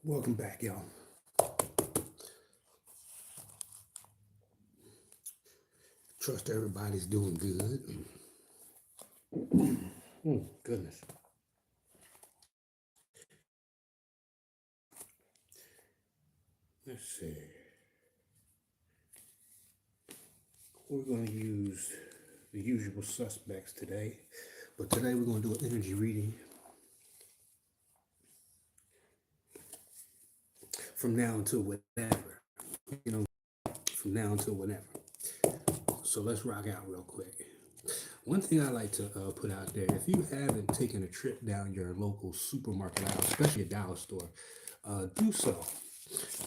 Welcome back, y'all. Trust everybody's doing good. Goodness. Let's see. We're going to use the usual suspects today, but today we're going to do an energy reading from now until whenever. You know, from now until whenever. So let's rock out real quick. One thing I like to put out there, if you haven't taken a trip down your local supermarket aisle, especially a dollar store, do so.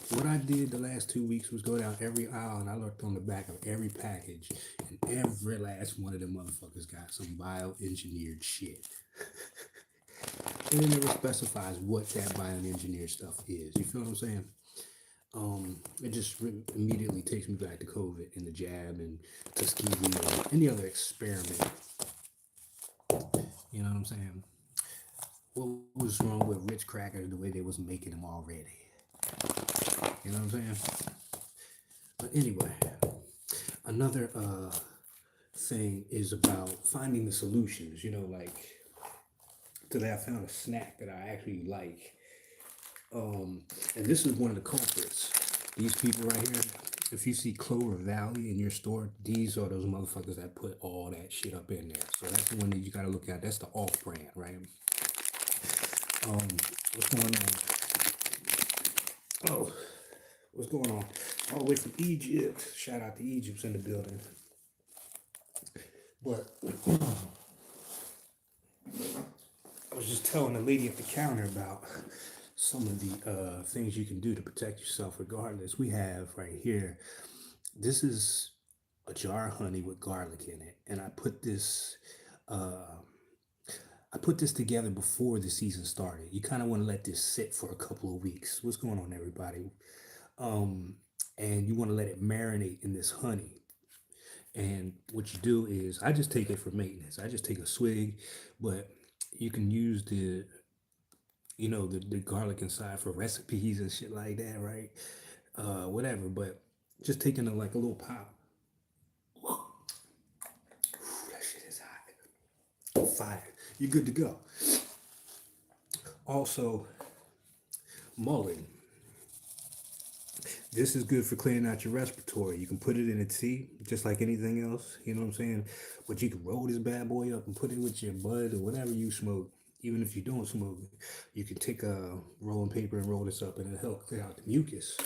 What I did the last 2 weeks was go down every aisle and I looked on the back of every package, and every last one of them motherfuckers got some bioengineered shit. And it never specifies what that bioengineered stuff is. You feel what I'm saying? It just immediately takes me back to COVID and the jab and Tuskegee or any other experiment. You know what I'm saying? What was wrong with Ritz crackers the way they was making them already? You know what I'm saying? But anyway, another thing is about finding the solutions. You know, like today I found a snack that I actually like. And this is one of the culprits. These people right here, if you see Clover Valley in your store, these are those motherfuckers that put all that shit up in there. So that's the one that you gotta look at. That's the off brand, right? What's going on? Oh, what's going on? All the way from Egypt. Shout out to Egypt's in the building. But I was just telling the lady at the counter about some of the things you can do to protect yourself regardless. We have right here, this is a jar of honey with garlic in it. And I put this together before the season started. You kind of want to let this sit for a couple of weeks. What's going on, everybody? Um, and you want to let it marinate in this honey. And what you do is, I just take it for maintenance. I just take a swig, but you can use the garlic inside for recipes and shit like that, right? Whatever, but just taking like a little pop. That shit is hot. Fire. You're good to go. Also, mullein. This is good for cleaning out your respiratory. You can put it in a tea, just like anything else. You know what I'm saying? But you can roll this bad boy up and put it with your bud or whatever you smoke. Even if you don't smoke, you can take a rolling paper and roll this up, and it'll help clear out the mucus.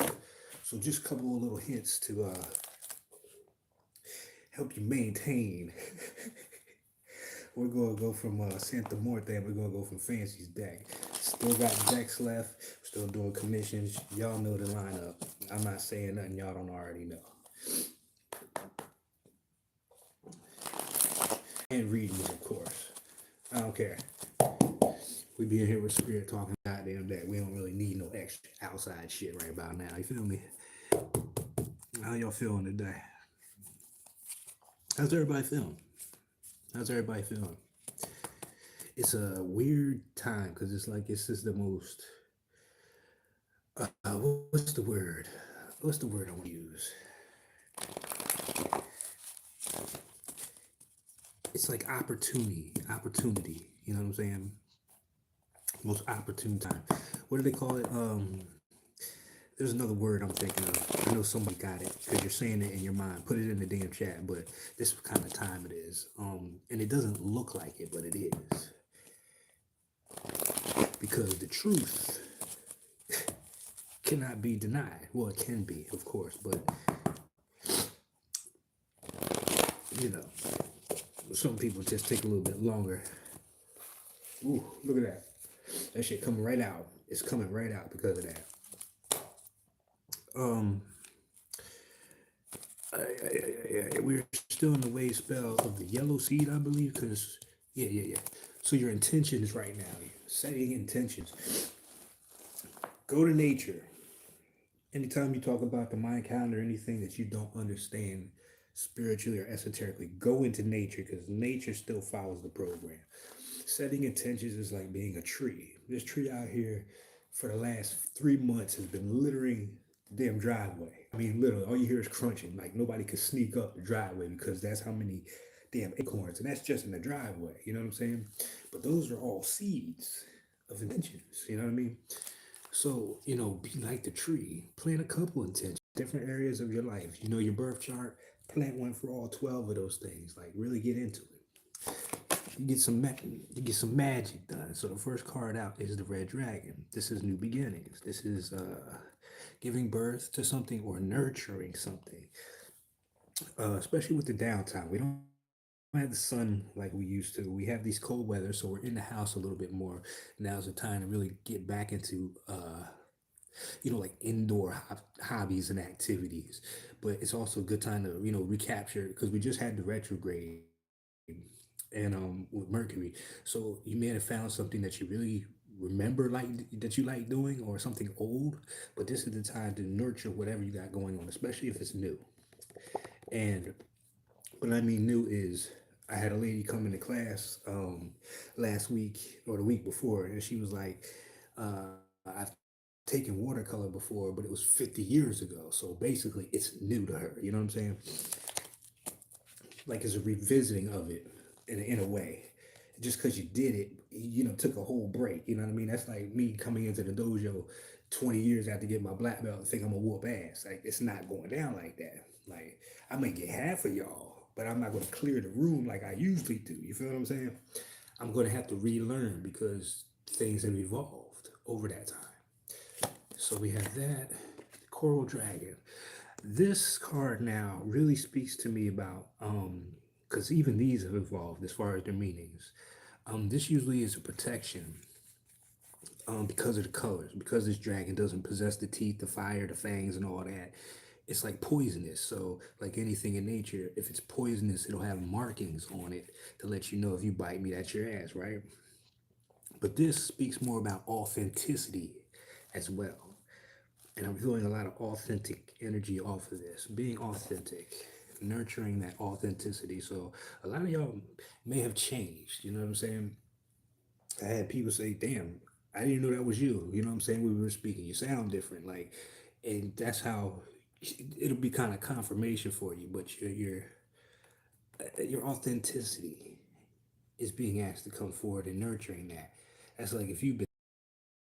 So just a couple of little hints to help you maintain. We're gonna go from Santa Muerte, and we're gonna go from Fancy's deck. Still got decks left. Still doing commissions. Y'all know the lineup. I'm not saying nothing y'all don't already know. And readings, of course. I don't care. We be in here with Spirit talking goddamn that. We don't really need no extra outside shit right about now. You feel me? How y'all feeling today? How's everybody feeling? How's everybody feeling? It's a weird time because it's like this is the most. What's the word? What's the word I want to use? It's like opportunity. You know what I'm saying? Most opportune time. What do they call it? There's another word I'm thinking of. I know somebody got it because you're saying it in your mind. Put it in the damn chat. But this kind of time it is. And it doesn't look like it, but it is. Because the truth cannot be denied. Well, it can be, of course, but you know, some people just take a little bit longer. Ooh, look at that. That shit coming right out. It's coming right out because of that. We're still in the wave spell of the yellow seed, I believe, because yeah. So your intentions right now, setting intentions. Go to nature. Anytime you talk about the mind calendar, anything that you don't understand spiritually or esoterically, go into nature because nature still follows the program. Setting intentions is like being a tree. This tree out here for the last 3 months has been littering the damn driveway. I mean, literally, all you hear is crunching. Like nobody could sneak up the driveway because that's how many damn acorns, and that's just in the driveway. You know what I'm saying? But those are all seeds of intentions. You know what I mean? So, be like the tree. Plant a couple intentions, different areas of your life. You know your birth chart, plant one for all 12 of those things. Like really get into it. You get some magic done. So the first card out is the red dragon. This is new beginnings. This is giving birth to something or nurturing something. Especially with the downtime. We don't have the sun like we used to. We have these cold weather, so we're in the house a little bit more. Now's the time to really get back into like indoor hobbies and activities. But it's also a good time to recapture because we just had the retrograde and with Mercury. So you may have found something that you really remember like that you like doing or something old, but this is the time to nurture whatever you got going on, especially if it's new. And what I mean new is I had a lady come into class last week or the week before, and she was like, I've taken watercolor before, but it was 50 years ago. So basically, it's new to her. You know what I'm saying? Like it's a revisiting of it in a way. Just because you did it, took a whole break. You know what I mean? That's like me coming into the dojo 20 years after getting my black belt and think I'm gonna whoop ass. Like it's not going down like that. Like I may get half of y'all, but I'm not gonna clear the room like I usually do. You feel what I'm saying? I'm gonna have to relearn because things have evolved over that time. So we have that coral dragon. This card now really speaks to me about because even these have evolved as far as their meanings. This usually is a protection because of the colors, because this dragon doesn't possess the teeth, the fire, the fangs, and all that. It's like poisonous. So, like anything in nature, if it's poisonous, it'll have markings on it to let you know if you bite me, that's your ass, right? But this speaks more about authenticity as well. And I'm feeling a lot of authentic energy off of this. Being authentic, nurturing that authenticity. So a lot of y'all may have changed. You know what I'm saying? I had people say, "Damn, I didn't know that was you." You know what I'm saying? We were speaking. You sound different, like, and that's how it'll be kind of confirmation for you. But your authenticity is being asked to come forward and nurturing that. That's like if you've been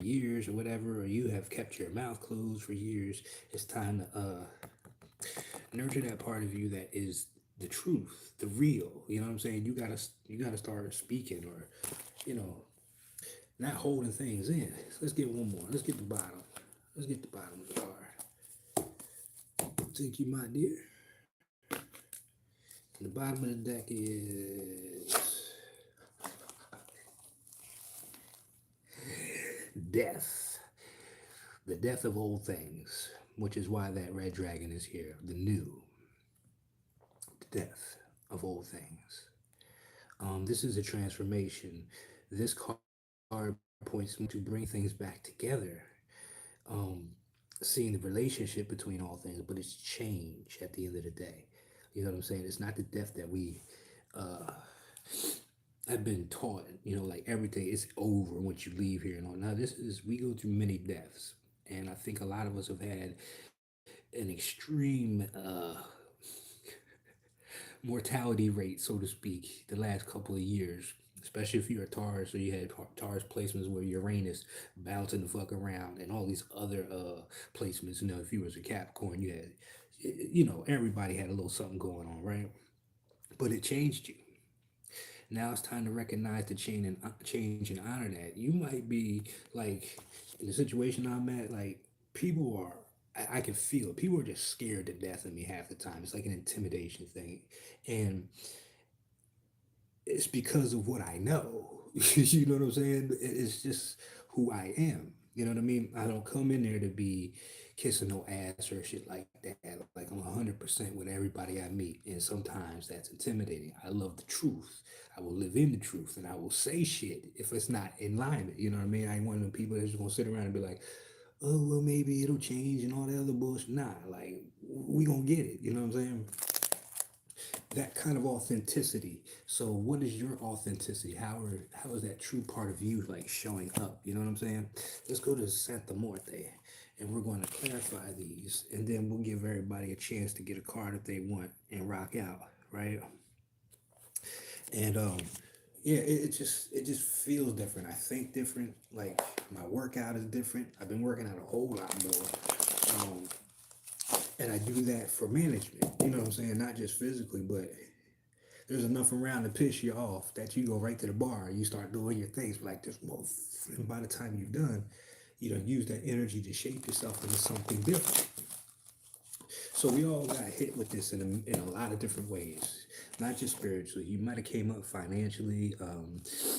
years or whatever, or you have kept your mouth closed for years, it's time to nurture that part of you that is the truth, the real. You know what I'm saying? You gotta start speaking, or you know, not holding things in. So let's get one more. Let's get the bottom. Let's get the bottom of the card. Thank you, my dear. And the bottom of the deck is death. The death of old things, which is why that red dragon is here. The new, the death of old things. This is a transformation. This card points to bring things back together. Um, Seeing the relationship between all things, but it's change at the end of the day. You know what I'm saying? It's not the death that we uh, have been taught. Like everything is over once you leave here and all. Now this is we go through many deaths, and I think a lot of us have had an extreme mortality rate, so to speak, the last couple of years, especially if you're a Taurus or you had Taurus placements where Uranus bouncing the fuck around and all these other placements. If you was a Capricorn, you had, everybody had a little something going on, right? But it changed you. Now it's time to recognize the change and honor that. You might be like in the situation I'm at, like people are. I can feel it. People are just scared to death of me half the time. It's like an intimidation thing, and it's because of what I know. You know what I'm saying? It's just who I am. You know what I mean? I don't come in there to be kissing no ass or shit like that. Like I'm 100% with everybody I meet, and sometimes that's intimidating. I love the truth. I will live in the truth, and I will say shit if it's not in alignment. You know what I mean? I ain't one of them people that's just gonna sit around and be like, "Oh well, maybe it'll change" and all that other bullshit. Nah, like we gonna get it. You know what I'm saying? That kind of authenticity. So what is your authenticity? How is that true part of you like showing up? You know what I'm saying? Let's go to Santa Muerte and we're going to clarify these and then we'll give everybody a chance to get a card if they want and rock out, right? And yeah, it just feels different. I think different. Like my workout is different. I've been working out a whole lot more. And I do that for management. You know what I'm saying? Not just physically, but there's enough around to piss you off that you go right to the bar and you start doing your things like this. And by the time you're done, you don't use that energy to shape yourself into something different. So we all got hit with this in a lot of different ways, not just spiritually. You might have came up financially.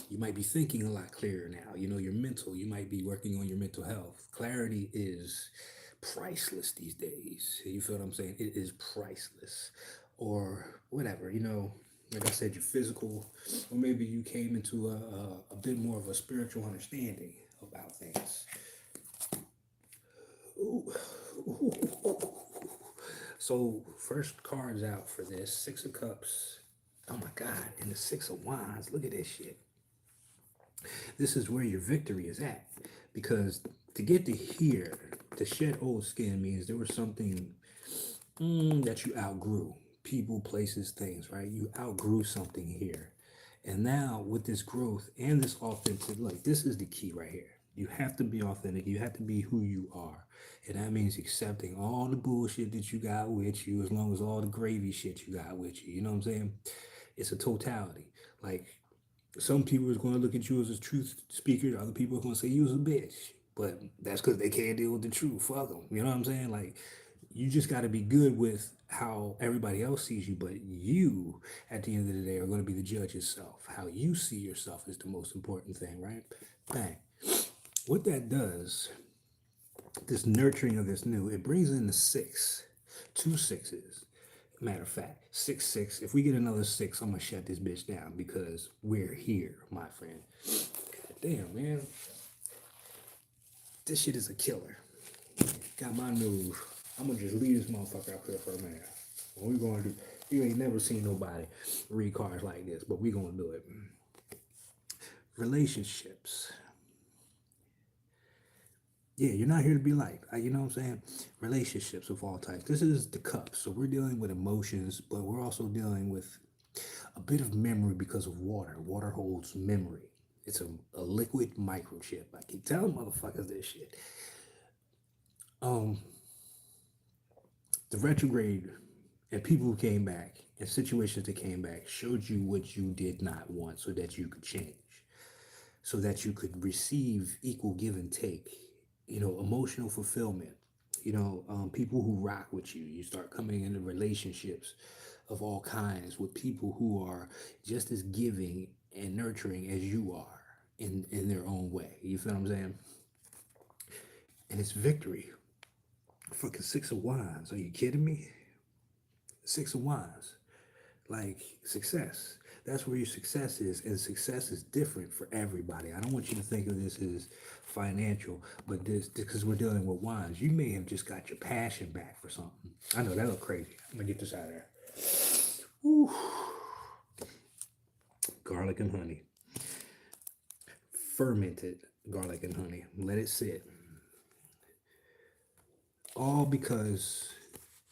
You might be thinking a lot clearer now. You know, your mental. You might be working on your mental health. Clarity is priceless these days. You feel what I'm saying? It is priceless, or whatever. You know, like I said, your physical, or maybe you came into a bit more of a spiritual understanding about things. Ooh. So first cards out for this, Six of Cups. Oh my God, and the Six of Wands. Look at this shit. This is where your victory is at. Because to get to here, to shed old skin means there was something that you outgrew. People, places, things, right? You outgrew something here. And now with this growth and this authentic, look, this is the key right here. You have to be authentic. You have to be who you are. And that means accepting all the bullshit that you got with you, as long as all the gravy shit you got with you. You know what I'm saying? It's a totality. Like some people is going to look at you as a truth speaker. Other people are going to say you was a bitch. But that's because they can't deal with the truth. Fuck them. You know what I'm saying? Like, you just got to be good with how everybody else sees you. But you, at the end of the day, are going to be the judge yourself. How you see yourself is the most important thing, right? Bang. What that does, this nurturing of this new, it brings in the six, two sixes. Matter of fact, 6 6. If we get another six, I'm gonna shut this bitch down because we're here, my friend. God damn, man. This shit is a killer. Got my news. I'm gonna just leave this motherfucker out here for a minute. What we gonna do? You ain't never seen nobody read cards like this, but we gonna do it. Relationships. Yeah, you're not here to be liked. You know what I'm saying? Relationships of all types. This is the cups. So we're dealing with emotions, but we're also dealing with a bit of memory because of water. Water holds memory. It's a liquid microchip. I keep telling motherfuckers this shit. Um, the retrograde and people who came back and situations that came back showed you what you did not want so that you could change, so that you could receive equal give and take, you know, emotional fulfillment, you know, people who rock with you. You start coming into relationships of all kinds with people who are just as giving and nurturing as you are in their own way. You feel what I'm saying? And it's victory. Fucking Six of Wands. Are you kidding me? Six of Wands. Like success. That's where your success is, and success is different for everybody. I don't want you to think of this as financial, but this because we're dealing with wands. You may have just got your passion back for something. I know that look crazy. I'm gonna get this out of there. Woo. Garlic and honey, fermented garlic and honey. Let it sit. All because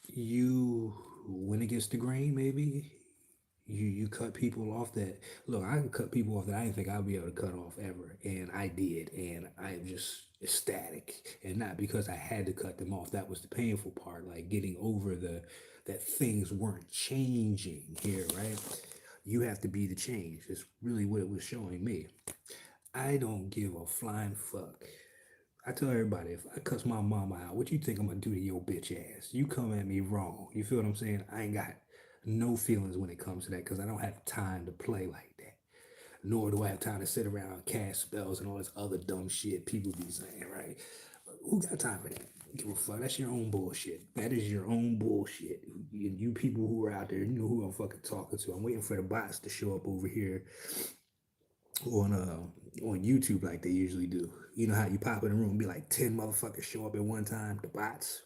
you went against the grain, maybe you cut people off that look. I can cut people off that I didn't think I'd be able to cut off ever, and I did, and I'm just ecstatic. And not because I had to cut them off. That was the painful part, like getting over the that things weren't changing here, right? You have to be the change. It's really what it was showing me. I don't give a flying fuck. I tell everybody, if I cuss my mama out, what you think I'm gonna do to your bitch ass? You come at me wrong. You feel what I'm saying? I ain't got no feelings when it comes to that because I don't have time to play like that. Nor do I have time to sit around and cast spells and all this other dumb shit people be saying, right? Who got time for that? Give a fuck. That's your own bullshit. That is your own bullshit. You people who are out there, you know who I'm fucking talking to. I'm waiting for the bots to show up over here on YouTube like they usually do. You know how you pop in a room and be like 10 motherfuckers show up at one time? The bots,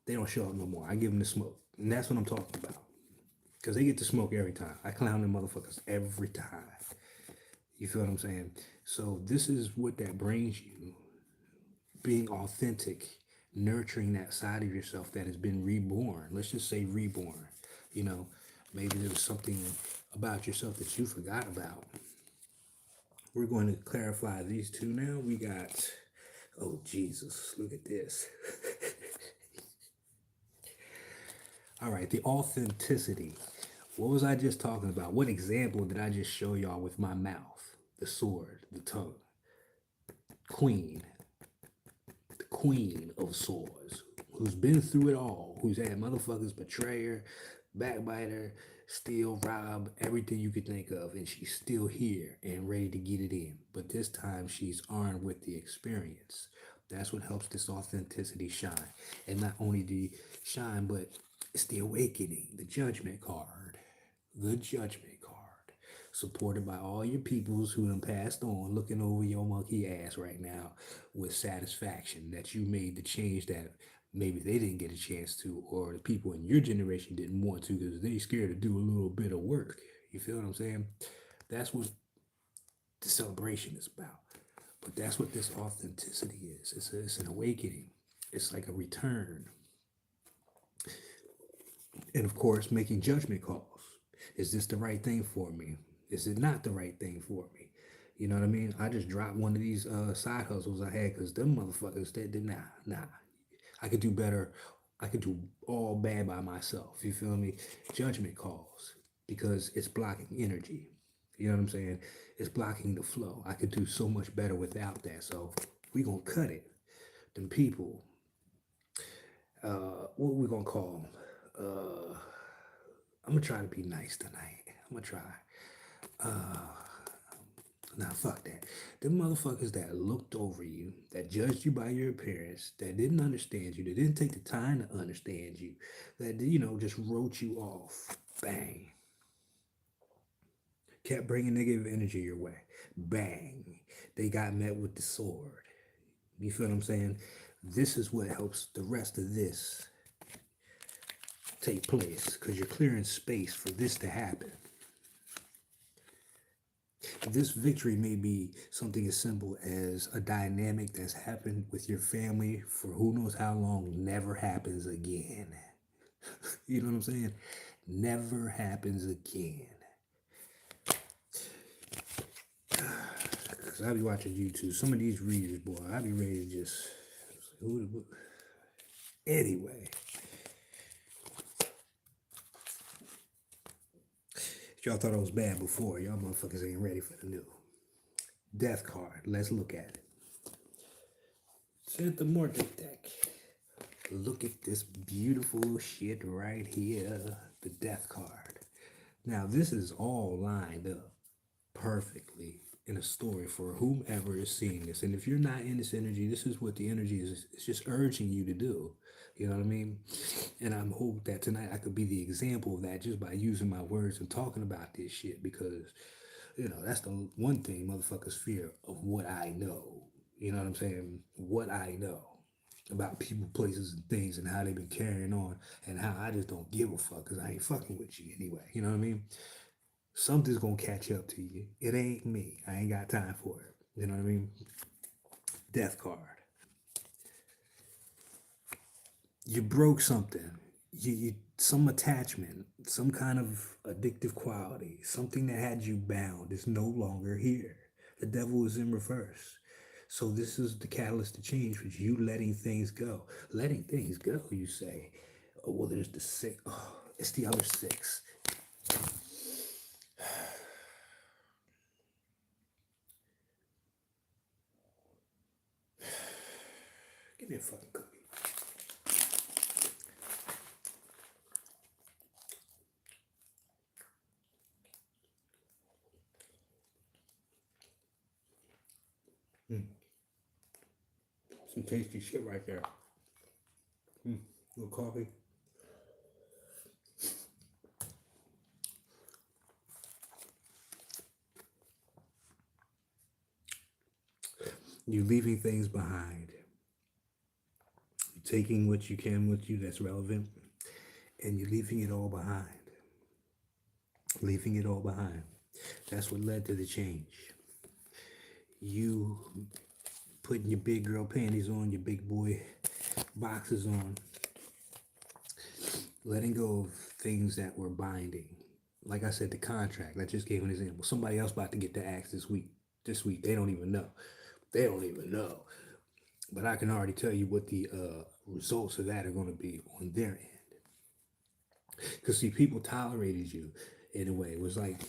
they don't show up no more. I give them the smoke. And that's what I'm talking about. Because they get to smoke every time. I clown them motherfuckers every time. You feel what I'm saying? So this is what that brings you. Being authentic, nurturing that side of yourself that has been reborn. Let's just say reborn. You know, maybe there was something about yourself that you forgot about. We're going to clarify these two now. We got, oh Jesus, look at this. All right, the authenticity. What was I just talking about? What example did I just show y'all with my mouth? The sword, the tongue. Queen, the queen of swords, who's been through it all, who's had motherfuckers betray her, backbiter, steal, rob, everything you could think of, and she's still here and ready to get it in. But this time she's armed with the experience. That's what helps this authenticity shine. And not only the shine, but it's the awakening, the judgment card. The judgment card. Supported by all your peoples who done passed on, looking over your monkey ass right now with satisfaction that you made the change that maybe they didn't get a chance to, or the people in your generation didn't want to because they scared to do a little bit of work. You feel what I'm saying? That's what the celebration is about. But that's what this authenticity is. It's an awakening. It's like a return. And of course, making judgment calls. Is this the right thing for me? Is it not the right thing for me? You know what I mean? I just dropped one of these side hustles I had because them motherfuckers, they did nah. I could do better. I could do all bad by myself. You feel me? Judgment calls because it's blocking energy. You know what I'm saying? It's blocking the flow. I could do so much better without that. So we gonna cut it. Them people. What we gonna call them? I'm gonna try to be nice tonight. I'm gonna try. Nah, fuck that. Them motherfuckers that looked over you, that judged you by your appearance, that didn't understand you, that didn't take the time to understand you, that, you know, just wrote you off. Bang. Kept bringing negative energy your way. Bang. They got met with the sword. You feel what I'm saying? This is what helps the rest of this take place because you're clearing space for this to happen. This victory may be something as simple as a dynamic that's happened with your family for who knows how long, never happens again. You know what I'm saying? Never happens again. Because I be watching YouTube. Some of these readers, boy, I be ready to just... Anyway. Y'all thought I was bad before. Y'all motherfuckers ain't ready for the new. Death card. Let's look at it. Santa Morte deck. Look at this beautiful shit right here. The death card. Now, this is all lined up perfectly in a story for whomever is seeing this. And if you're not in this energy, this is what the energy is. It's just urging you to do. You know what I mean? And I'm hope that tonight I could be the example of that just by using my words and talking about this shit because, you know, that's the one thing motherfuckers fear of what I know. You know what I'm saying? What I know about people, places, and things and how they've been carrying on and how I just don't give a fuck because I ain't fucking with you anyway. You know what I mean? Something's gonna catch up to you. It ain't me. I ain't got time for it. You know what I mean? Death card. You broke something. You some attachment, some kind of addictive quality, something that had you bound is no longer here. The devil is in reverse. So this is the catalyst to change, which you letting things go. Letting things go, you say. Oh, well, there's the six. Oh, it's the other six. Give me a fucking cookie. Some tasty shit right there. little coffee. You're leaving things behind. You're taking what you can with you that's relevant, and you're leaving it all behind. Leaving it all behind. That's what led to the change. You putting your big girl panties on, your big boy boxes on, letting go of things that were binding. Like I said, the contract. I just gave an example. Somebody else about to get the axe this week. This week, they don't even know. They don't even know. But I can already tell you what the results of that are going to be on their end. Because see, people tolerated you in a way. It was like,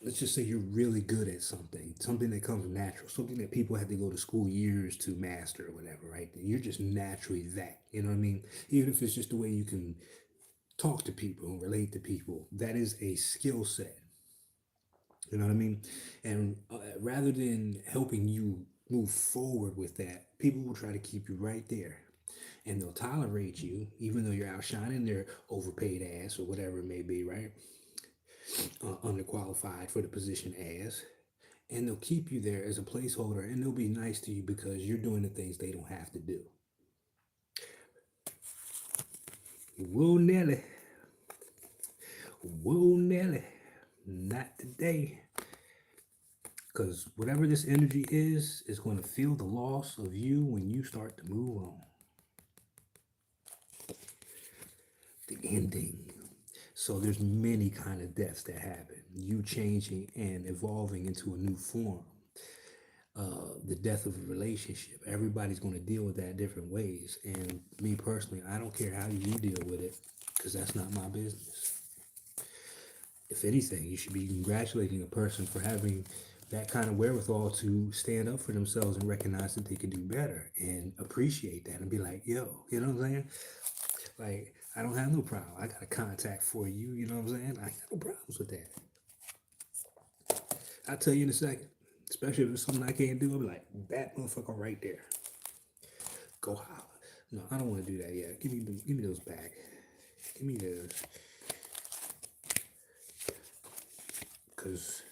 let's just say you're really good at something that comes natural, something that people had to go to school years to master or whatever, right? You're just naturally that, you know what I mean? Even if it's just the way you can talk to people and relate to people, that is a skill set. You know what I mean? And rather than helping you move forward with that, people will try to keep you right there. And they'll tolerate you, even though you're outshining their overpaid ass or whatever it may be, right? Underqualified for the position as. And they'll keep you there as a placeholder, and they'll be nice to you because you're doing the things they don't have to do. Whoa, Nelly. Whoa, Nelly. Not today. Because whatever this energy is going to feel the loss of you when you start to move on. The ending. So there's many kind of deaths that happen. You changing and evolving into a new form. The death of a relationship. Everybody's going to deal with that different ways. And me personally, I don't care how you deal with it because that's not my business. If anything, you should be congratulating a person for having that kind of wherewithal to stand up for themselves and recognize that they can do better and appreciate that and be like, yo, you know what I'm saying? Like, I don't have no problem. I got a contact for you, you know what I'm saying? I got no problems with that. I'll tell you in a second. Especially if it's something I can't do, I'll be like, that motherfucker right there. Go holler. No, I don't want to do that yet. Give me those back. Give me those. Because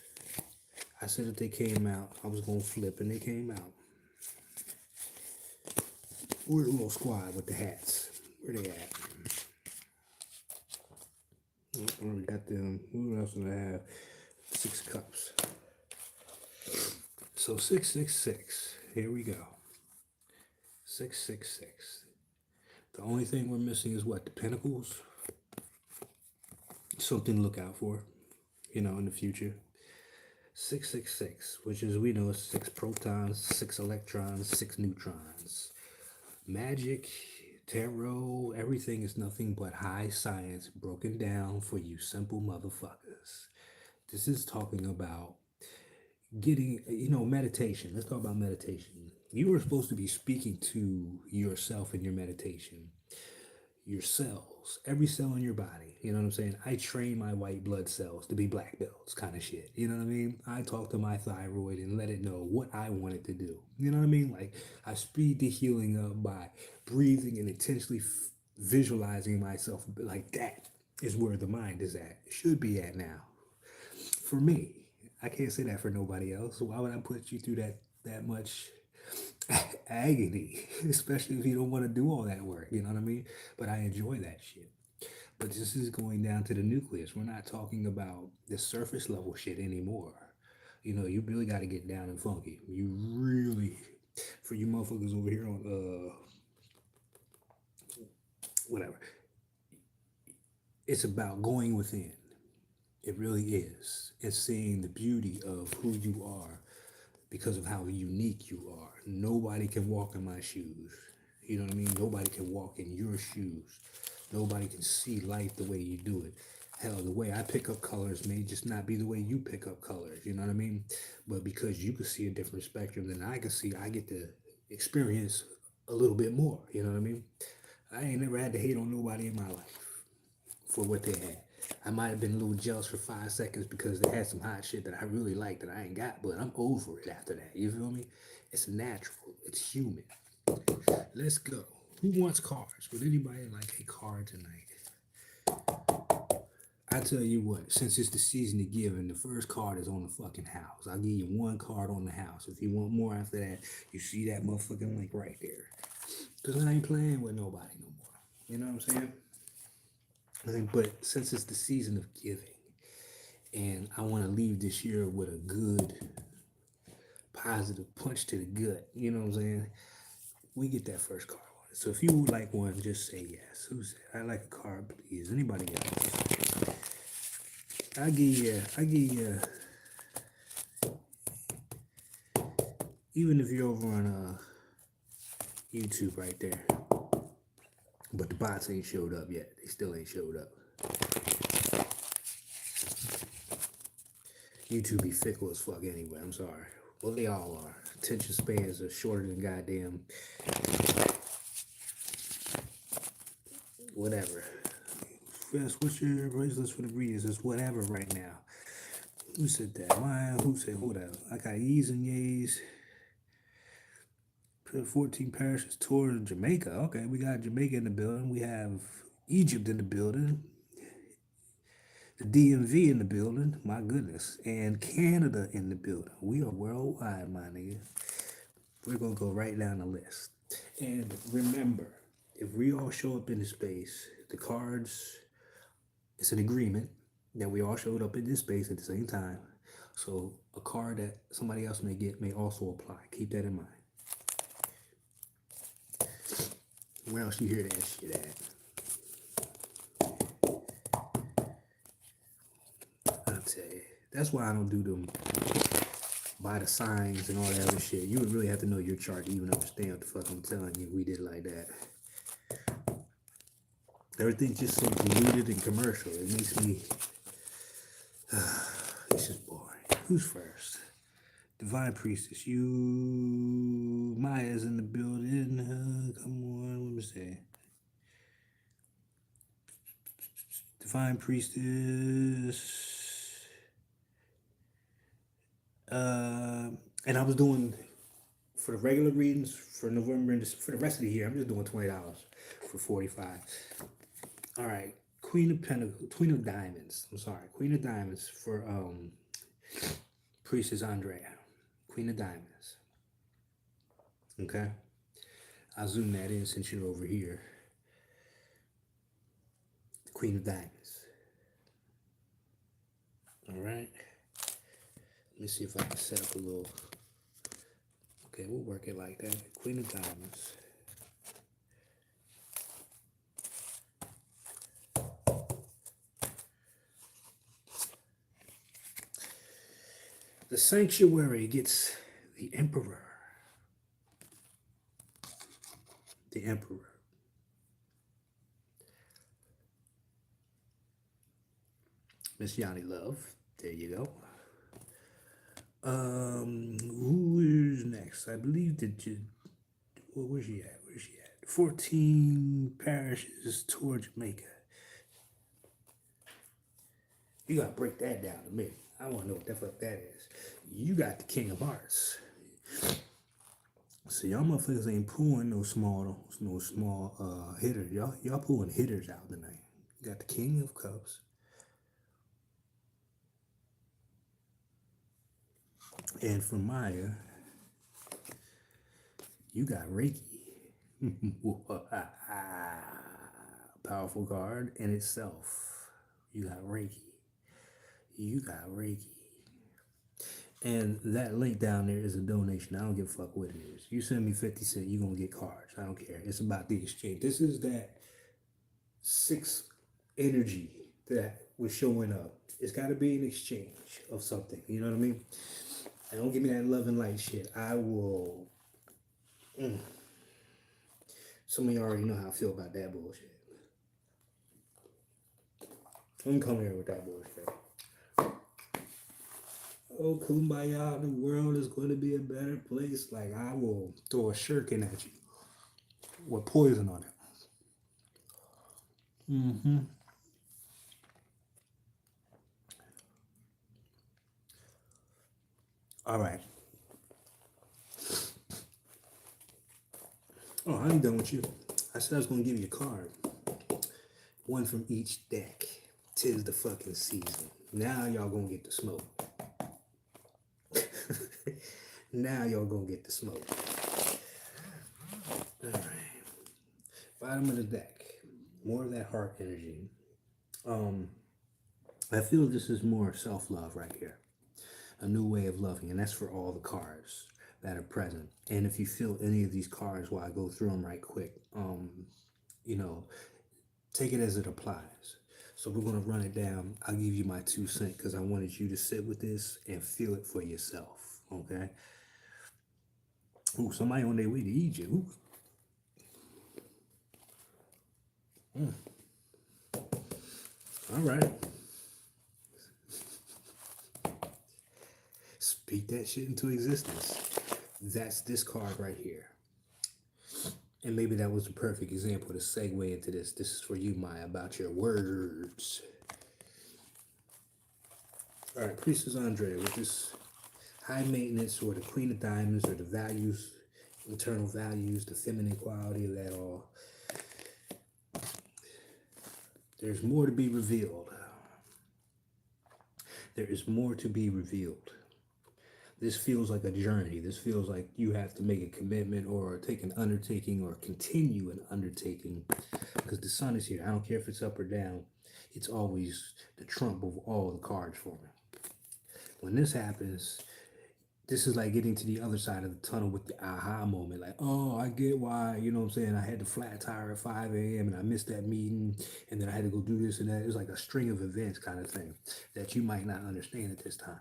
I said if they came out, I was going to flip, and they came out. Where's the little squad with the hats? Where they at? Oh, we got them. Who else do I have? 6 cups. So 666. Here we go. 666. The only thing we're missing is what? The pentacles. Something to look out for, in the future. 666, which is, we know, 6 protons, 6 electrons, 6 neutrons. Magic, tarot, everything is nothing but high science broken down for you simple motherfuckers. This is talking about getting, meditation. Let's talk about meditation. You are supposed to be speaking to yourself in your meditation. Your cells, every cell in your body. You know what I'm saying? I train my white blood cells to be black belts, kind of shit. You know what I mean? I talk to my thyroid and let it know what I want it to do. You know what I mean? Like, I speed the healing up by breathing and intentionally visualizing myself. Like, that is where the mind is at. It should be at now. For me, I can't say that for nobody else. Why would I put you through that much agony, especially if you don't want to do all that work, you know what I mean? But I enjoy that shit. But this is going down to the nucleus. We're not talking about the surface level shit anymore. You really got to get down and funky. You really, for you motherfuckers over here on whatever, it's about going within. It really is. It's seeing the beauty of who you are because of how unique you are. Nobody can walk in my shoes. You know what I mean? Nobody can walk in your shoes. Nobody can see life the way you do it. Hell, the way I pick up colors may just not be the way you pick up colors. You know what I mean? But because you can see a different spectrum than I can see, I get to experience a little bit more. You know what I mean? I ain't never had to hate on nobody in my life for what they had. I might have been a little jealous for 5 seconds because they had some hot shit that I really liked that I ain't got, but I'm over it after that. You feel me? It's natural. It's human. Let's go. Who wants cards? Would anybody like a card tonight? I tell you what, since it's the season of giving, the first card is on the fucking house. I'll give you one card on the house. If you want more after that, you see that motherfucking link right there. Because I ain't playing with nobody no more. You know what I'm saying? But since it's the season of giving, and I want to leave this year with a good, positive punch to the gut, you know what I'm saying? We get that first card on it. So if you would like one, just say yes. Who said I like a card, please? Anybody else? I give you, even if you're over on YouTube right there, but the bots ain't showed up yet. They still ain't showed up. YouTube be fickle as fuck anyway. I'm sorry. Well, they all are. Attention spans are shorter than goddamn whatever. Yes, what's your bracelets for the breeders? It's whatever right now. Who said that? Why? Who said whatever? I got yees and yays. 14 parishes towards Jamaica. Okay, we got Jamaica in the building. We have Egypt in the building. The DMV in the building. My goodness. And Canada in the building. We are worldwide, my nigga. We're going to go right down the list. And remember, if we all show up in the space, the cards, it's an agreement that we all showed up in this space at the same time. So a card that somebody else may get may also apply. Keep that in mind. Where else you hear that shit at? I'll tell you. That's why I don't do them by the signs and all that other shit. You would really have to know your chart to even understand what the fuck I'm telling you. We did it like that. Everything's just so diluted and commercial. It makes me... this is boring. Who's first? Divine Priestess. You... Maya's in the building. Come on, let me see. Divine Priestess. And I was doing... For the regular readings for November and for the rest of the year, I'm just doing $20 for 45. All right, Queen of Pentacles, Queen of Diamonds. I'm sorry, Queen of Diamonds for Priestess Andrea. Queen of Diamonds. Okay, I'll zoom that in since you're over here. Queen of Diamonds. All right. Let me see if I can set up a little. Okay, we'll work it like that. Queen of Diamonds. The Sanctuary gets the Emperor. The Emperor. Miss Yanni Love. There you go. Who is next? I believe that you... Well, where's she at? 14 parishes toward Jamaica. You gotta break that down to me. I wanna know what the fuck that is. You got the King of Hearts. So y'all motherfuckers ain't pulling no small hitters. Y'all pulling hitters out tonight. You got the King of Cups. And for Maya, you got Reiki. Powerful card in itself. You got Reiki. You got Reiki. And that link down there is a donation. I don't give a fuck what it is. You send me 50 cents, you're going to get cards. I don't care. It's about the exchange. This is that 6 energy that was showing up. It's got to be an exchange of something. You know what I mean? And don't give me that love and light shit. I will... Some of you already know how I feel about that bullshit. Don't come here with that bullshit. Oh, kumbaya, the world is going to be a better place. Like, I will throw a shuriken at you with poison on it. All right. Oh, I ain't done with you. I said I was going to give you a card. One from each deck. 'Tis the fucking season. Now y'all going to get the smoke. Now y'all going to get the smoke. All right. Bottom of the deck. More of that heart energy. I feel this is more self-love right here. A new way of loving, and that's for all the cards that are present. And if you feel any of these cards while I go through them right quick, you know, take it as it applies. So we're going to run it down. I'll give you my 2 cents because I wanted you to sit with this and feel it for yourself, okay? Ooh, somebody on their way to Egypt. Ooh. All right. Speak that shit into existence. That's this card right here. And maybe that was the perfect example to segue into this. This is for you, Maya, about your words. All right, Priestess Andrea with this high maintenance or the Queen of Diamonds or the values, internal values, the feminine quality of that all. There's more to be revealed. There is more to be revealed. This feels like a journey. This feels like you have to make a commitment or take an undertaking or continue an undertaking because the sun is here. I don't care if it's up or down. It's always the trump of all the cards for me. When this happens, this is like getting to the other side of the tunnel with the aha moment. Like, oh, I get why, you know what I'm saying? I had the flat tire at 5 a.m. and I missed that meeting and then I had to go do this and that. It's like a string of events kind of thing that you might not understand at this time.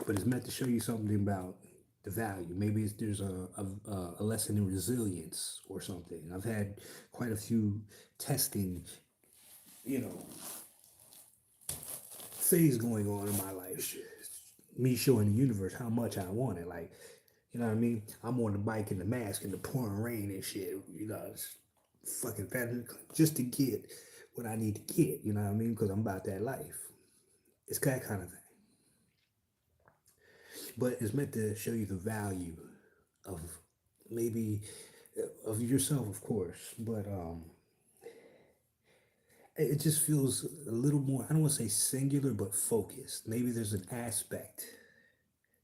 But it's meant to show you something about the value. Maybe there's a lesson in resilience or something. I've had quite a few testing, you know, things going on in my life. Me showing the universe how much I want it. Like, you know what I mean? I'm on the bike in the mask in the pouring rain and shit. You know, it's fucking just to get what I need to get. You know what I mean? Because I'm about that life. It's that kind of thing. But it's meant to show you the value of maybe of yourself, of course. But it just feels a little more, I don't want to say singular, but focused. Maybe there's an aspect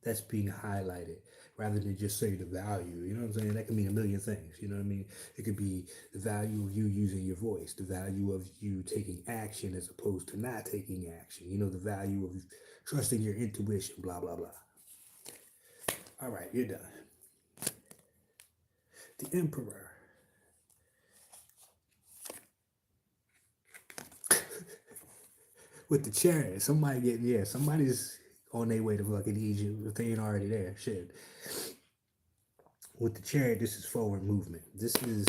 that's being highlighted rather than just say the value. You know what I'm saying? That can mean a million things. You know what I mean? It could be the value of you using your voice, the value of you taking action as opposed to not taking action. You know, the value of trusting your intuition, blah, blah, blah. All right, you're done. The Emperor. With the Chariot. Somebody's on their way to fucking Egypt if they ain't already there. Shit. With the Chariot, this is forward movement. This is,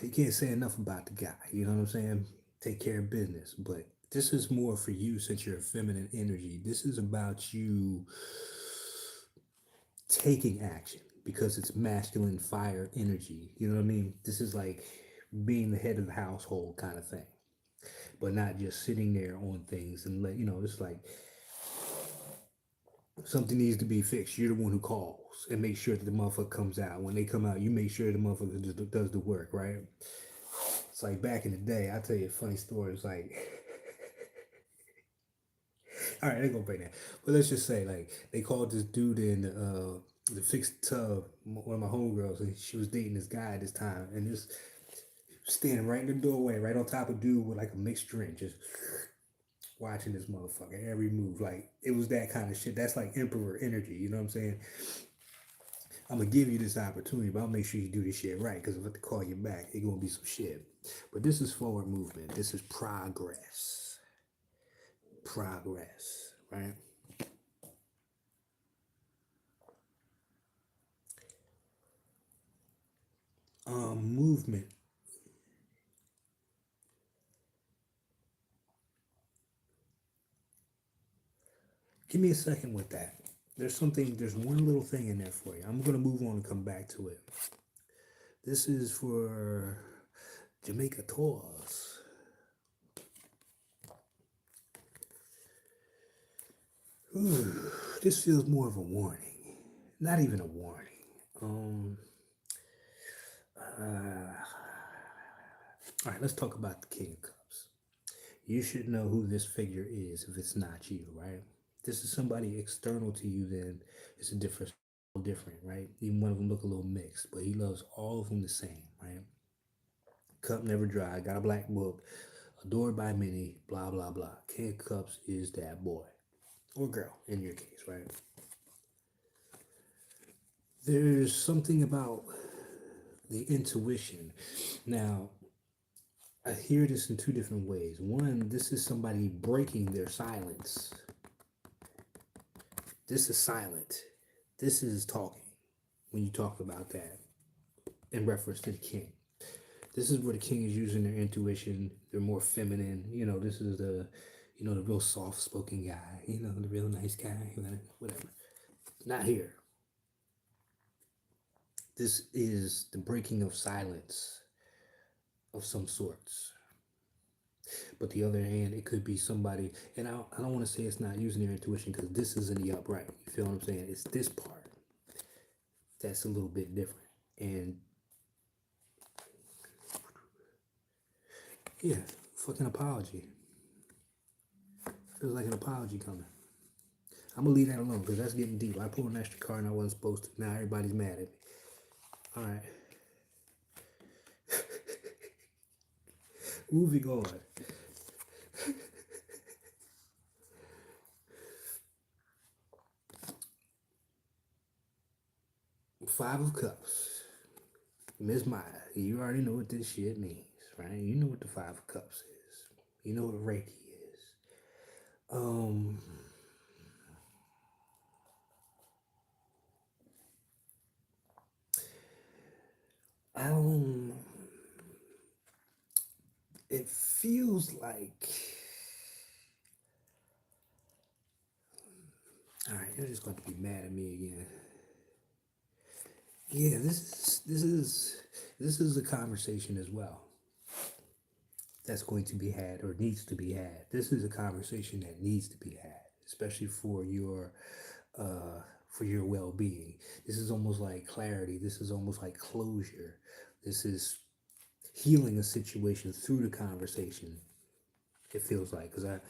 you can't say enough about the guy. You know what I'm saying? Take care of business. But this is more for you since you're a feminine energy. This is about you taking action because it's masculine fire energy. You know what I mean? This is like being the head of the household kind of thing, but not just sitting there on things and let, you know, it's like something needs to be fixed. You're the one who calls and make sure that the motherfucker comes out. When they come out, you make sure the motherfucker does the work, right? It's like back in the day, I'll tell you a funny story. It's like, all right, I ain't gonna break that. But let's just say, like, they called this dude in the fixed tub, one of my homegirls, and she was dating this guy at this time, and just standing right in the doorway, right on top of dude with like a mixed drink, just watching this motherfucker every move. Like, it was that kind of shit. That's like Emperor energy, you know what I'm saying? I'm gonna give you this opportunity, but I'll make sure you do this shit right, because if I have to call you back, it's gonna be some shit. But this is forward movement. This is progress. Progress, right? Movement. Give me a second with that. There's one little thing in there for you. I'm gonna move on and come back to it. This is for Jamaica tours. Ooh, this feels more of a warning. Not even a warning. All right, let's talk about the King of Cups. You should know who this figure is if it's not you, right? This is somebody external to you, then it's a different, right? Even one of them look a little mixed, but he loves all of them the same, right? Cup never dry, got a black book, adored by many, blah, blah, blah. King of Cups is that boy or girl in your case, right? There's something about the intuition. Now, I hear this in two different ways. One, this is somebody breaking their silence. This is silent. This is talking when you talk about that in reference to the king. This is where the king is using their intuition. They're more feminine. This is the real soft spoken guy, the real nice guy, whatever. Not here. This is the breaking of silence of some sorts. But the other hand, it could be somebody, and I don't want to say it's not using their intuition because this is in the upright. You feel what I'm saying? It's this part that's a little bit different. And yeah, fucking apology. Feels like an apology coming. I'm gonna leave that alone because that's getting deep. I pulled an extra card and I wasn't supposed to. Now everybody's mad at me. All right. Moving on. Five of Cups. Miss Maya, you already know what this shit means, right? You know what the Five of Cups is. You know what Reiki is. Um, it feels like, all right, you're just going to be mad at me again. Yeah, this is a conversation as well that's going to be had or needs to be had. This is a conversation that needs to be had, especially for your well-being. This is almost like clarity. This is almost like closure. This is healing a situation through the conversation. It feels like because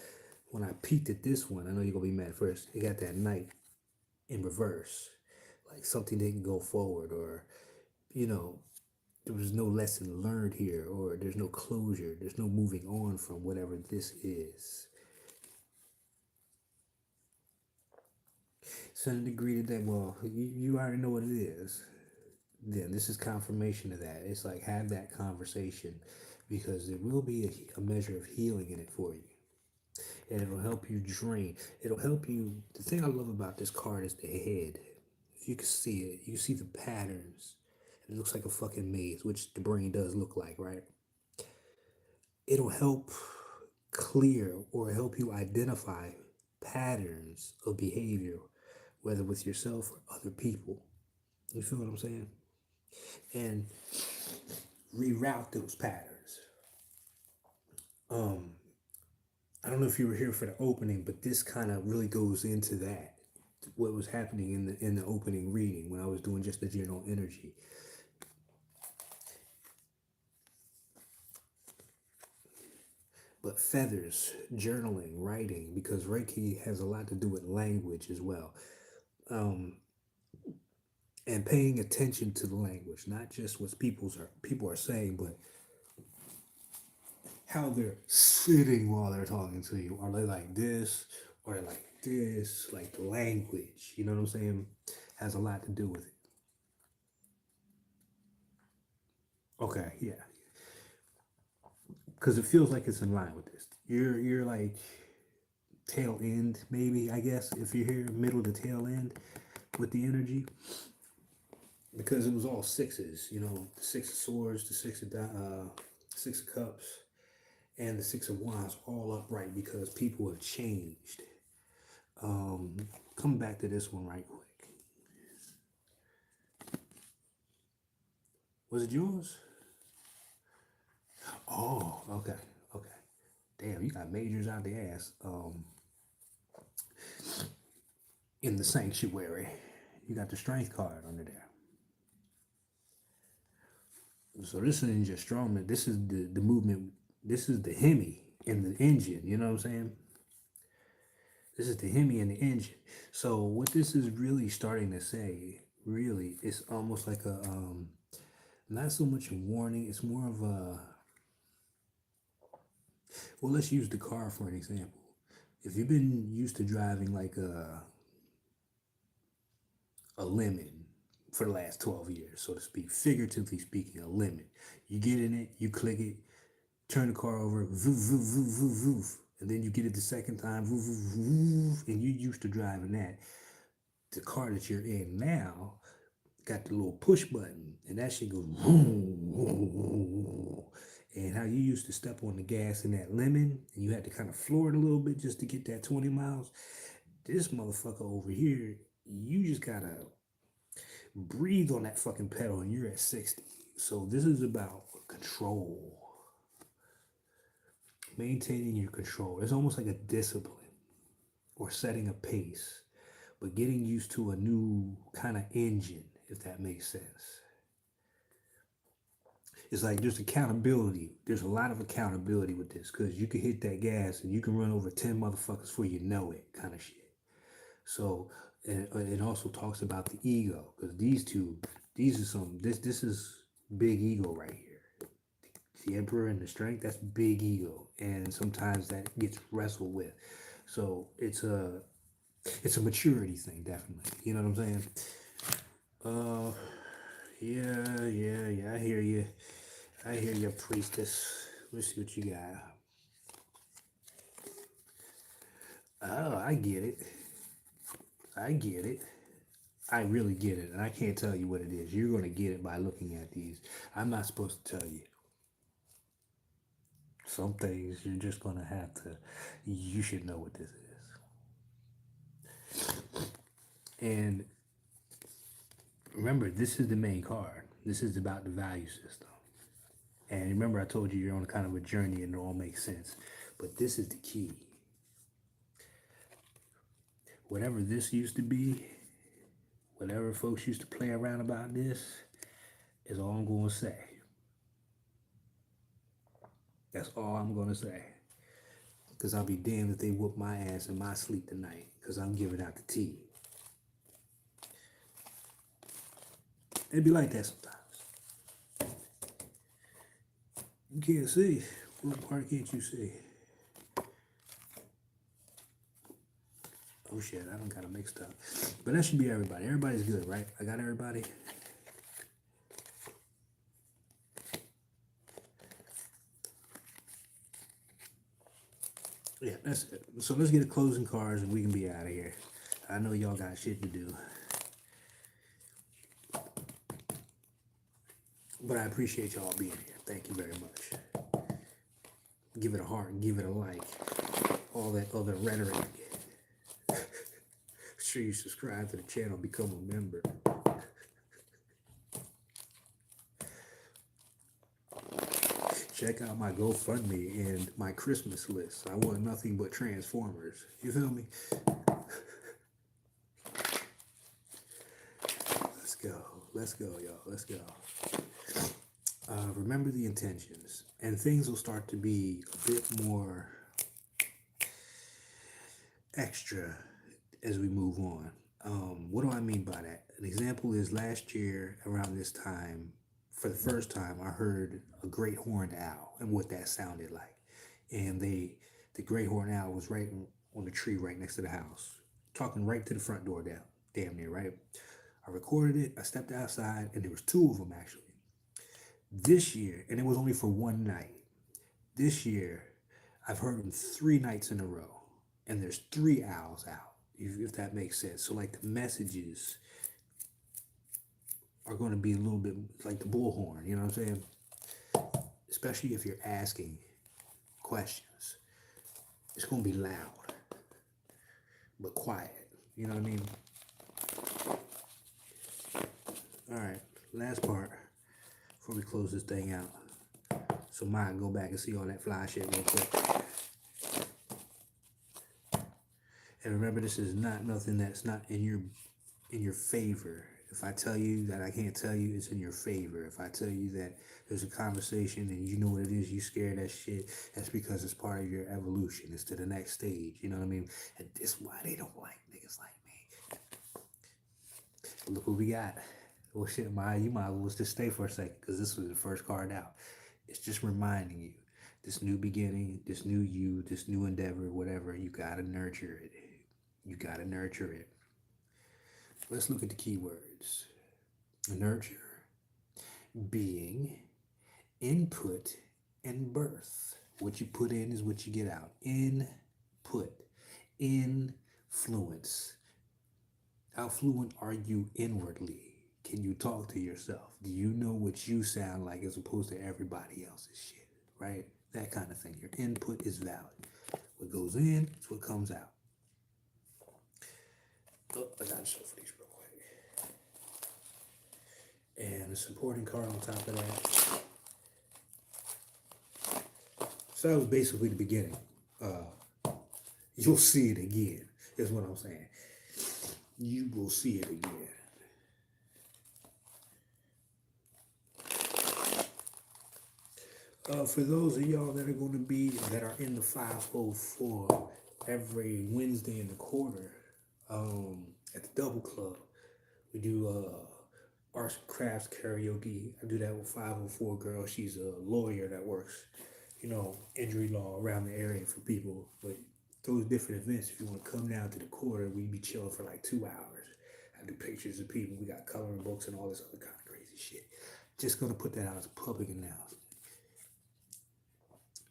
when I peeked at this one, I know you're gonna be mad first. It got that knight in reverse, like something didn't go forward, or you know, there was no lesson learned here, or there's no closure, there's no moving on from whatever this is. Son degree that, well, you already know what it is. Then this is confirmation of that. It's like have that conversation because there will be a measure of healing in it for you. And it'll help you drain. It'll help you. The thing I love about this card is the head. If you can see it, you see the patterns. It looks like a fucking maze, which the brain does look like, right? It'll help clear or help you identify patterns of behavior, whether with yourself or other people. You feel what I'm saying? And reroute those patterns. Um, I don't know if you were here for the opening, but this kind of really goes into that. What was happening in the opening reading when I was doing just the general energy. But feathers, journaling, writing, because Reiki has a lot to do with language as well. And paying attention to the language, not just what people are saying, but how they're sitting while they're talking to you. Are they like this? Or are they like this? Like the language, you know what I'm saying? Has a lot to do with it. Okay, yeah. Because it feels like it's in line with this. You're like tail end, maybe, I guess, if you're here, middle to tail end with the energy. Because it was all sixes, the Six of Swords, the Six of Cups, and the Six of Wands all upright because people have changed. Come back to this one right quick. Was it yours? Oh, okay, okay. Damn, you got majors out the ass. In the sanctuary, you got the strength card under there. So this isn't just strongman. This is the movement. This is the Hemi in the engine. You know what I'm saying? This is the Hemi in the engine. So what this is really starting to say, really, it's almost like a not so much a warning. It's more of a, well, let's use the car for an example. If you've been used to driving like a lemon for the last 12 years, so to speak, figuratively speaking, a lemon. You get in it, you click it, turn the car over, voof, voof, voof, voof, voof, and then you get it the second time, voof, voof, voof, and you used to driving that. The car that you're in now got the little push button, and that shit goes boom, boom, boom. And how you used to step on the gas in that lemon, and you had to kind of floor it a little bit just to get that 20 miles. This motherfucker over here, you just gotta breathe on that fucking pedal, and you're at 60. So this is about control, maintaining your control. It's almost like a discipline or setting a pace, but getting used to a new kind of engine, if that makes sense. It's like there's accountability. There's a lot of accountability with this because you can hit that gas and you can run over 10 motherfuckers before you know it, kind of shit. So, and it also talks about the ego because these are some, this is big ego right here. The emperor and the strength, that's big ego. And sometimes that gets wrestled with. So it's a maturity thing, definitely. You know what I'm saying? Yeah. I hear you. I hear you, priestess. Let's see what you got. Oh, I get it. I get it. I really get it. And I can't tell you what it is. You're going to get it by looking at these. I'm not supposed to tell you. Some things you're just going to have to, you should know what this is. And remember, this is the main card. This is about the value system. And remember, I told you you're on kind of a journey and it all makes sense. But this is the key. Whatever this used to be, whatever folks used to play around about this, is all I'm going to say. That's all I'm going to say. Because I'll be damned if they whoop my ass in my sleep tonight. Because I'm giving out the tea. It'd be like that sometimes. You can't see. What part can't you see? Oh shit, I don't got it mixed up. But that should be everybody. Everybody's good, right? I got everybody. Yeah, that's it. So let's get a closing cards and we can be out of here. I know y'all got shit to do. But I appreciate y'all being here. Thank you very much. Give it a heart, give it a like. All that other rhetoric. Sure you subscribe to the channel, become a member. Check out my GoFundMe and my Christmas list. I want nothing but Transformers. You feel me? Let's go, y'all. Let's go. Remember the intentions, and things will start to be a bit more extra as we move on. What do I mean by that? An example is last year around this time, for the first time, I heard a great horned owl and what that sounded like. And the great horned owl was right on the tree right next to the house, talking right to the front door down, damn near, right? I recorded it, I stepped outside, and there was two of them actually. This year, and it was only for one night, this year, I've heard them 3 nights in a row, and there's 3 owls out, if that makes sense. So like the messages are going to be a little bit like the bullhorn, you know what I'm saying? Especially if you're asking questions. It's going to be loud, but quiet, you know what I mean? All right, last part before we close this thing out. So mine, go back and see all that fly shit real quick. And remember, this is not nothing that's not in your favor. If I tell you that I can't tell you, it's in your favor. If I tell you that there's a conversation and you know what it is, you scared that shit, that's because it's part of your evolution. It's to the next stage. You know what I mean? And this is why they don't like niggas like me. Look what we got. Well, shit, Maya, you might as well just stay for a second because this was the first card out. It's just reminding you this new beginning, this new you, this new endeavor, whatever, you gotta nurture it. You gotta nurture it. Let's look at the keywords. Nurture, being, input, and birth. What you put in is what you get out. Input, influence. How fluent are you inwardly? Can you talk to yourself? Do you know what you sound like as opposed to everybody else's shit? Right? That kind of thing. Your input is valid. What goes in is what comes out. Oh, I gotta shuffle these real quick. And the supporting card on top of that. So that was basically the beginning. You'll see it again, is what I'm saying. You will see it again. For those of y'all that are going to be, that are in the 504 every Wednesday in the quarter, at the Double Club, we do arts and crafts karaoke. I do that with 504 girl. She's a lawyer that works, injury law around the area for people. But those different events, if you want to come down to the quarter, we be chilling for like 2 hours. I do pictures of people. We got coloring books and all this other kind of crazy shit. Just gonna put that out as a public announcement.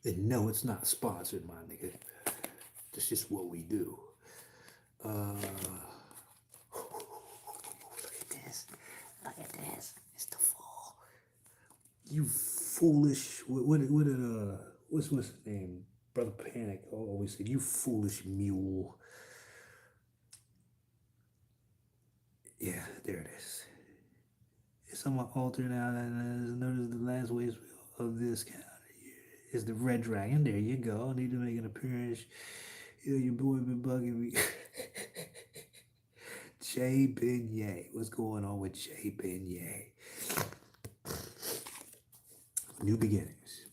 And no, it's not sponsored, my nigga. That's just what we do. Look at this. Look at this. It's the fall. You foolish. What's his name? Brother Panic always said, you foolish mule. Yeah, there it is. It's on my altar now. Notice the last ways of this calendar year is the red dragon. There you go. I need to make an appearance. Your boy been bugging me. Jay Beignet. What's going on with Jay Beignet? New beginnings.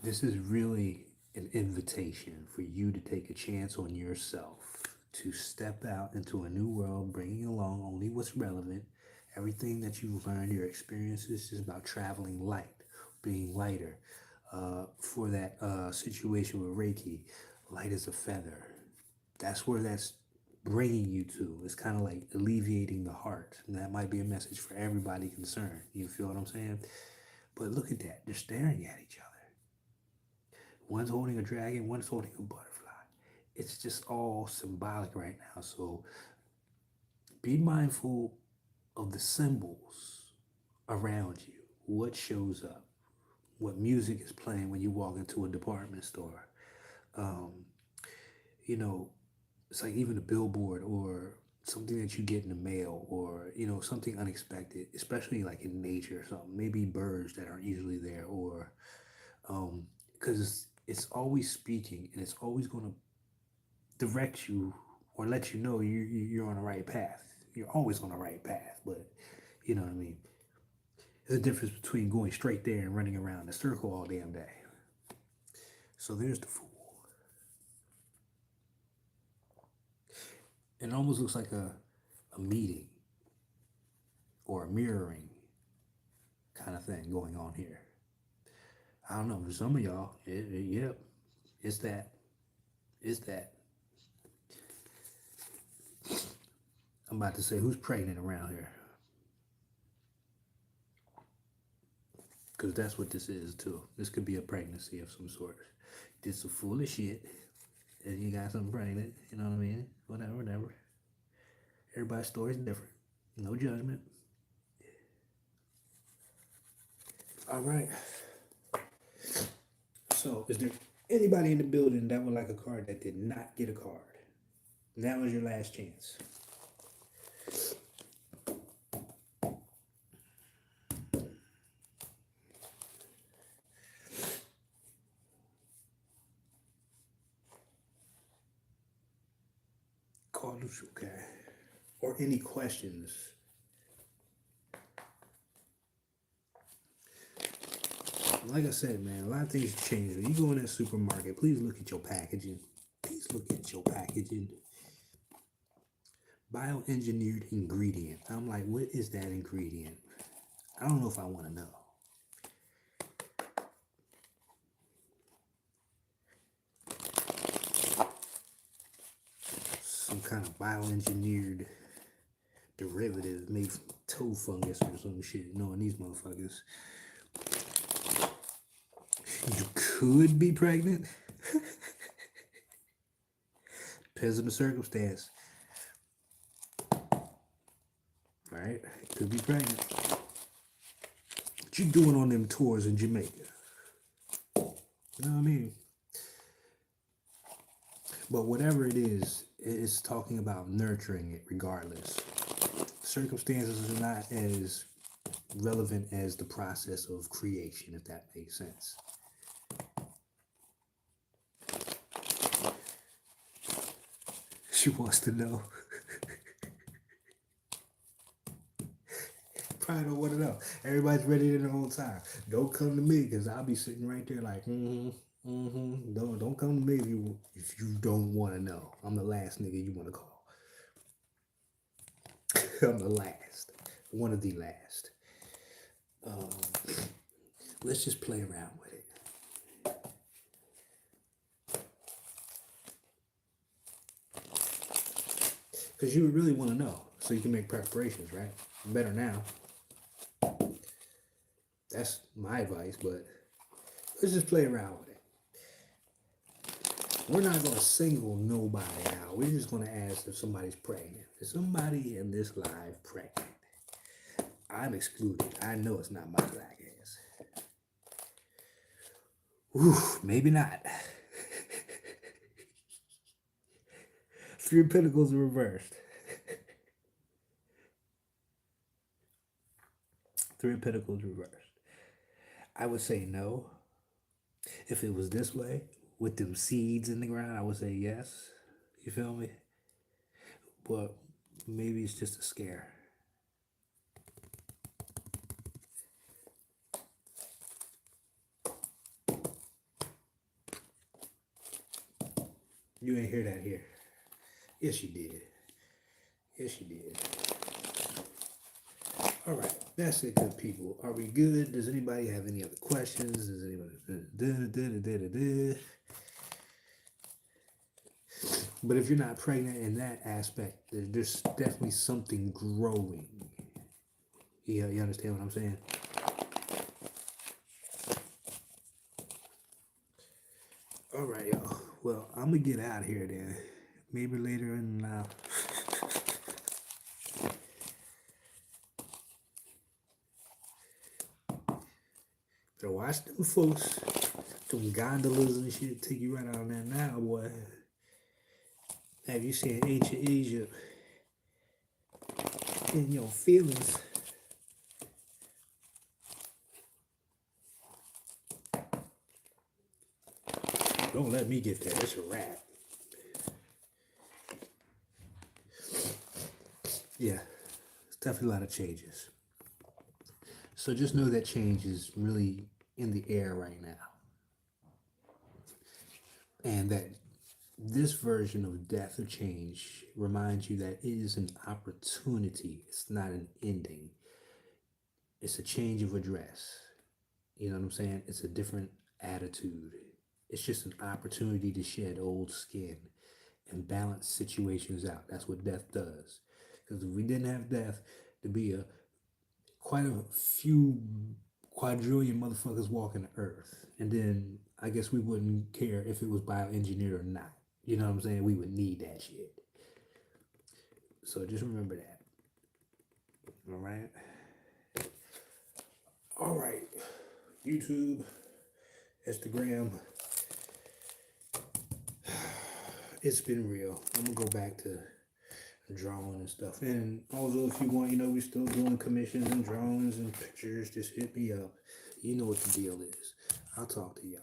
This is really an invitation for you to take a chance on yourself, to step out into a new world, bringing along only what's relevant. Everything that you've learned, your experiences, is about traveling light, being lighter. For that situation with Reiki, light as a feather. That's where that's bringing you to. It's kind of like alleviating the heart. And that might be a message for everybody concerned. You feel what I'm saying? But look at that. They're staring at each other. One's holding a dragon, one's holding a butterfly. It's just all symbolic right now. So be mindful of the symbols around you. What shows up? What music is playing when you walk into a department store? It's like even a billboard or something that you get in the mail, or something unexpected, especially like in nature or something. Maybe birds that aren't usually there, or because it's always speaking and it's always going to direct you or let you know you're on the right path. You're always on the right path, but you know what I mean. There's a difference between going straight there and running around in a circle all damn day. So there's the Fool. It almost looks like a meeting or a mirroring kind of thing going on here. I don't know, for some of y'all, yep, it's that. It's that. I'm about to say, who's pregnant around here? Because that's what this is, too. This could be a pregnancy of some sort. Did some foolish shit, and you got something pregnant, you know what I mean? Whatever. Everybody's story is different. No judgment. All right. So, is there anybody in the building that would like a card that did not get a card? That was your last chance. Call the okay. Or any questions like I said, man, a lot of things change. When you go in that supermarket, please look at your packaging. Please look at your packaging. Bioengineered ingredient. I'm like, what is that ingredient? I don't know if I want to know. Some kind of bioengineered derivative made from toe fungus or some shit. Knowing these motherfuckers. You could be pregnant. Depends on the circumstance. Right? Could be pregnant. What you doing on them tours in Jamaica? You know what I mean? But whatever it is, it's talking about nurturing it regardless. Circumstances are not as relevant as the process of creation, if that makes sense. She wants to know. Probably don't want to know. Everybody's ready at their own time. Don't come to me because I'll be sitting right there like, Don't come to me if you don't want to know. I'm the last nigga you want to call. I'm the last. One of the last. Let's just play around with it. Because you would really want to know so you can make preparations, right? Better now. That's my advice, but let's just play around with it. We're not going to single nobody out. We're just going to ask if somebody's pregnant. Is somebody in this live pregnant? I'm excluded. I know it's not my black ass. Ooh, maybe not. Three of Pentacles are reversed. Three of Pentacles reversed. I would say no. If it was this way, with them seeds in the ground, I would say yes. You feel me? But maybe it's just a scare. You ain't hear that here. Yes, you did. Yes, you did. All right, that's it, good people. Are we good? Does anybody have any other questions? Does anybody? But if you're not pregnant in that aspect, there's definitely something growing. Yeah, you understand what I'm saying? All right, y'all. Well, I'm gonna get out of here then. Maybe later in now. So watch them folks, them gondolas and shit take you right out of there now, boy. Have you seen ancient Egypt in your feelings? Don't let me get there. It's a wrap. Yeah, it's definitely a lot of changes. So just know that change is really in the air right now. And that this version of death or change reminds you that it is an opportunity. It's not an ending. It's a change of address. You know what I'm saying? It's a different attitude. It's just an opportunity to shed old skin and balance situations out. That's what death does. Because if we didn't have death, there'd be quite a few quadrillion motherfuckers walking the earth. And then I guess we wouldn't care if it was bioengineered or not. You know what I'm saying? We would need that shit. So just remember that. All right? All right. YouTube, Instagram. It's been real. I'm going to go back to drawing and stuff. And also, if you want, we're still doing commissions and drawings and pictures. Just hit me up. You know what the deal is. I'll talk to y'all.